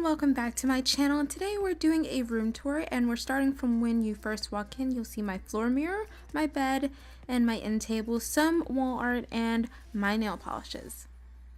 everyone, welcome back to my channel. Today we're doing a room tour and we're starting from when you first walk in. You'll see my floor mirror, my bed, and my end table, some wall art, and my nail polishes.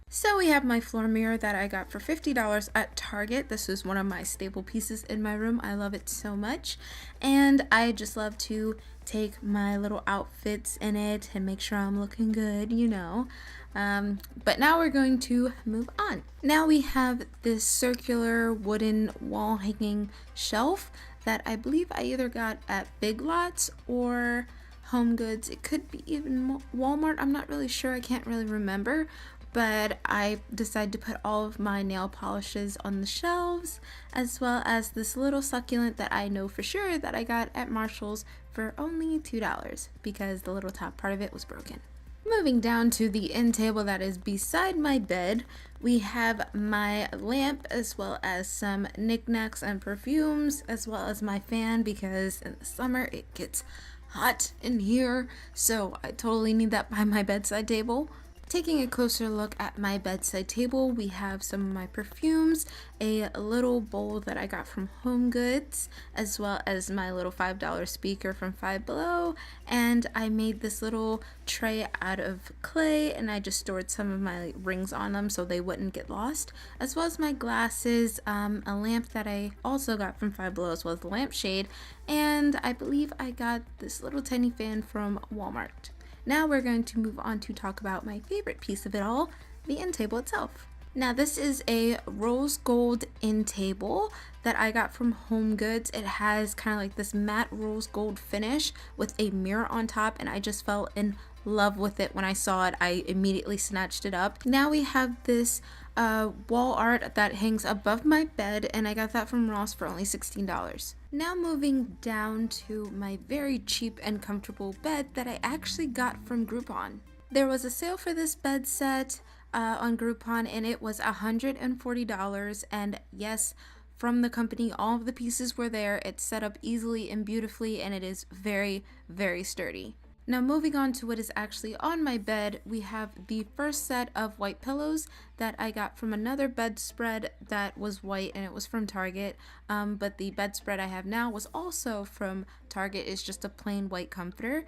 So we have my floor mirror that I got for $50 at Target. This is one of my staple pieces in my room. I love it so much. And I just love to take my little outfits in it and make sure I'm looking good, you know. But now we're going to move on. Now we have this circular wooden wall hanging shelf that I believe I either got at Big Lots or Home Goods. It could be even Walmart. I'm not really sure. I can't really remember. But I decided to put all of my nail polishes on the shelves, as well as this little succulent that I know for sure that I got at Marshall's for only $2 because the little top part of it was broken. Moving down to the end table that is beside my bed, we have my lamp as well as some knickknacks and perfumes, as well as my fan because in the summer it gets hot in here, so I totally need that by my bedside table. Taking a closer look at my bedside table, we have some of my perfumes, a little bowl that I got from Home Goods, as well as my little $5 speaker from Five Below, and I made this little tray out of clay and I just stored some of my rings on them so they wouldn't get lost, as well as my glasses, a lamp that I also got from Five Below, as well as the lampshade, and I believe I got this little tiny fan from Walmart. Now we're going to move on to talk about my favorite piece of it all, the end table itself. Now this is a rose gold end table that I got from Home Goods. It has kind of like this matte rose gold finish with a mirror on top, and I just fell in love with it when I saw it. I immediately snatched it up. Now we have this wall art that hangs above my bed, and I got that from Ross for only $16. Now moving down to my very cheap and comfortable bed that I actually got from Groupon. There was a sale for this bed set on Groupon and it was $140, and yes, from the company, all of the pieces were there. It's set up easily and beautifully, and it is very, very sturdy. Now moving on to what is actually on my bed, we have the first set of white pillows that I got from another bedspread that was white, and it was from Target, but the bedspread I have now was also from Target. It's just a plain white comforter.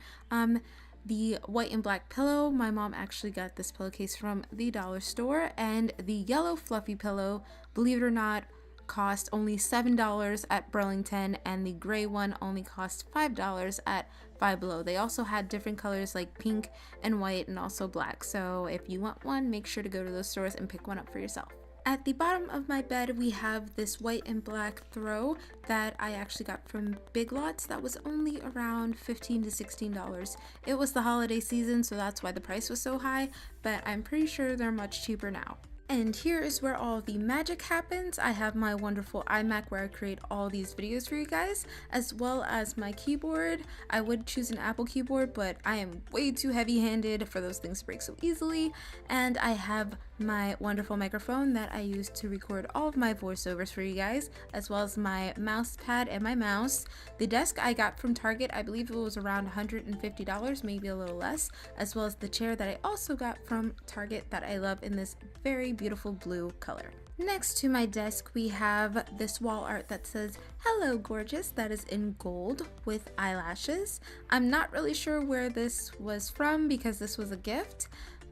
The white and black pillow, my mom actually got this pillowcase from the dollar store, and the yellow fluffy pillow, believe it or not, cost only $7 at Burlington, and the gray one only cost $5 at Five Below. They also had different colors like pink and white and also black, so if you want one, make sure to go to those stores and pick one up for yourself. At the bottom of my bed, we have this white and black throw that I actually got from Big Lots that was only around $15 to $16. It was the holiday season, so that's why the price was so high, but I'm pretty sure they're much cheaper now. And here is where all the magic happens. I have my wonderful iMac where I create all these videos for you guys, as well as my keyboard. I would choose an Apple keyboard, but I am way too heavy-handed for those things to break so easily. And I have my wonderful microphone that I use to record all of my voiceovers for you guys, as well as my mouse pad and my mouse. The desk I got from Target, I believe it was around $150, maybe a little less, as well as the chair that I also got from Target that I love in this very beautiful blue color. Next to my desk, we have this wall art that says, "Hello gorgeous," that is in gold with eyelashes. I'm not really sure where this was from because this was a gift,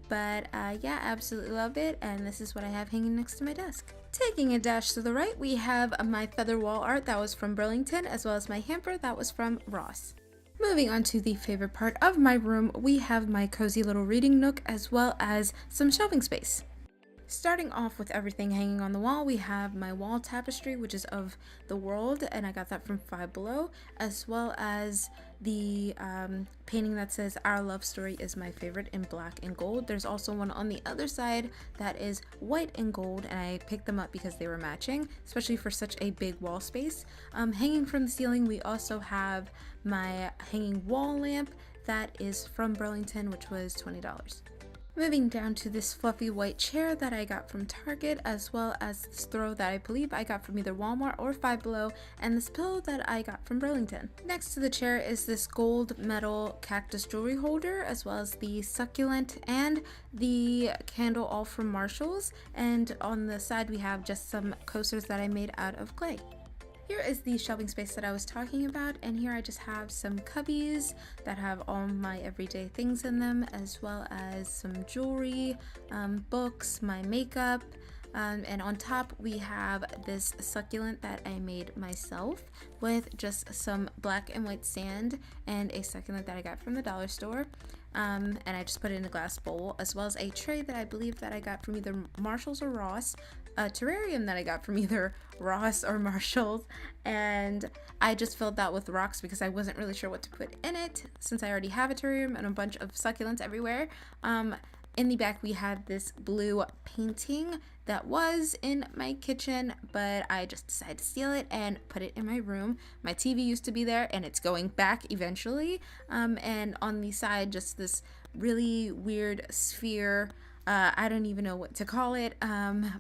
but yeah, absolutely love it, and this is what I have hanging next to my desk. Taking a dash to the right, we have my feather wall art that was from Burlington, as well as my hamper that was from Ross. Moving on to the favorite part of my room, we have my cozy little reading nook as well as some shelving space. Starting off with everything hanging on the wall, we have my wall tapestry, which is of the world, and I got that from Five Below, as well as the painting that says "Our love story is my favorite" in black and gold. There's also one on the other side that is white and gold, and I picked them up because they were matching, especially for such a big wall space. Hanging from the ceiling, we also have my hanging wall lamp that is from Burlington, which was $20. Moving down to this fluffy white chair that I got from Target, as well as this throw that I believe I got from either Walmart or Five Below, and this pillow that I got from Burlington. Next to the chair is this gold metal cactus jewelry holder, as well as the succulent and the candle, all from Marshall's. And on the side we have just some coasters that I made out of clay. Here is the shelving space that I was talking about, and here I just have some cubbies that have all my everyday things in them, as well as some jewelry, books, my makeup, and on top we have this succulent that I made myself with just some black and white sand and a succulent that I got from the dollar store. And I just put it in a glass bowl, as well as a tray that I believe that I got from either Marshall's or Ross, a terrarium that I got from either Ross or Marshall's, and I just filled that with rocks because I wasn't really sure what to put in it since I already have a terrarium and a bunch of succulents everywhere. In the back we had this blue painting that was in my kitchen, but I just decided to steal it and put it in my room. My TV used to be there and it's going back eventually. And on the side, just this really weird sphere. I don't even know what to call it,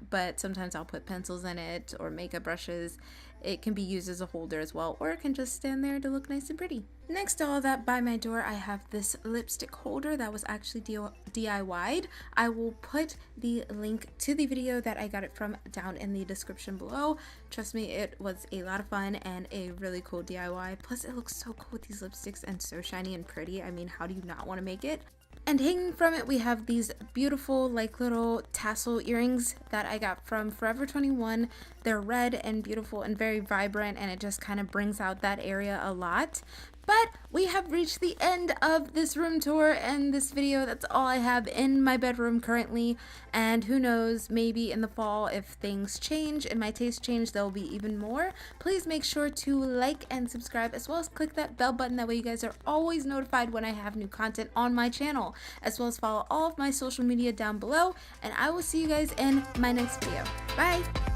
but sometimes I'll put pencils in it or makeup brushes. It can be used as a holder as well, or it can just stand there to look nice and pretty. Next to all that, by my door, I have this lipstick holder that was actually DIY'd. I will put the link to the video that I got it from down in the description below. Trust me, it was a lot of fun and a really cool DIY. Plus, it looks so cool with these lipsticks and so shiny and pretty. I mean, how do you not want to make it? And hanging from it, we have these beautiful, like, little tassel earrings that I got from Forever 21. They're red and beautiful and very vibrant, and it just kind of brings out that area a lot. But we have reached the end of this room tour and this video. That's all I have in my bedroom currently, and who knows, maybe in the fall, if things change and my taste change, there'll be even more. Please make sure to like and subscribe, as well as click that bell button. That way you guys are always notified when I have new content on my channel, as well as follow all of my social media down below, and I will see you guys in my next video. Bye!